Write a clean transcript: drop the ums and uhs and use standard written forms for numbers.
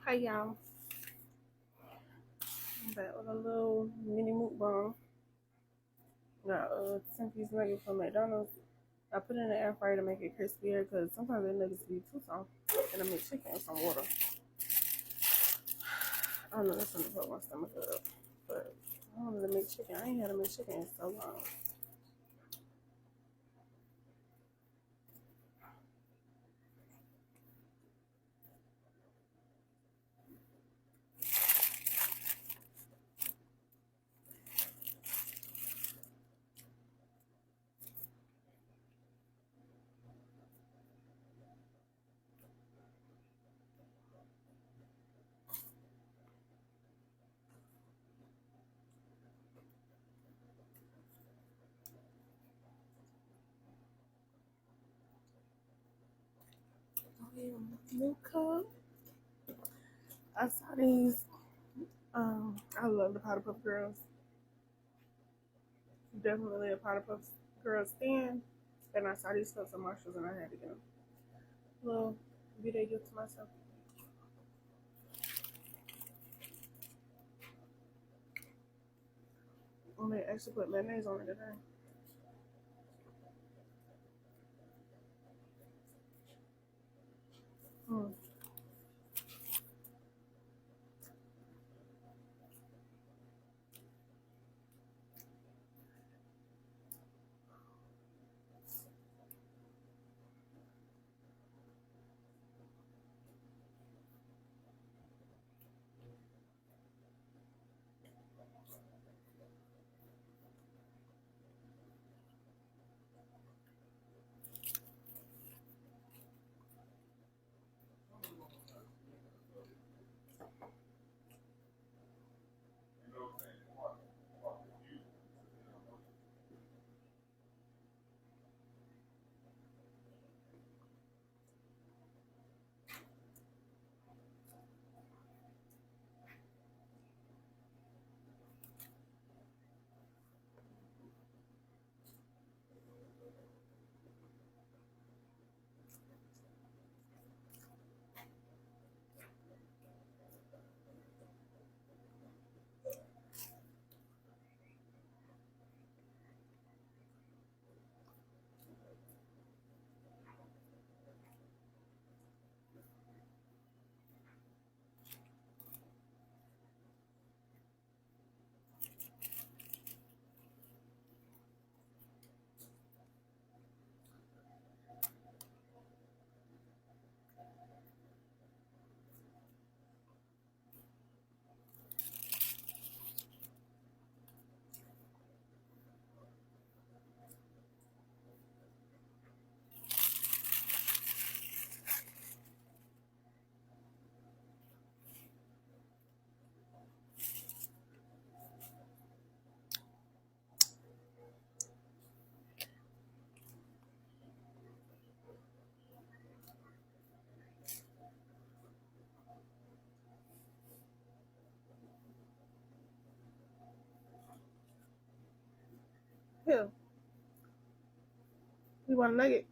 Hi y'all, I'm back with a little mini mukbang. Got a 10-piece nugget from McDonald's. I put it in the air fryer to make it crispier because sometimes the nuggets be too soft. And I make chicken with some water. I don't know, that's gonna fuck my stomach up. But I wanted to make chicken. I ain't had to make chicken in so long. New cup. I saw these. I love the Powder Puff Girls. Definitely a Powder Puff Girls stand. And I saw these cups at Marshalls and I had to get them. Little video gift to myself. I'm gonna actually put mayonnaise on it today. Mm. Here, you want a nugget?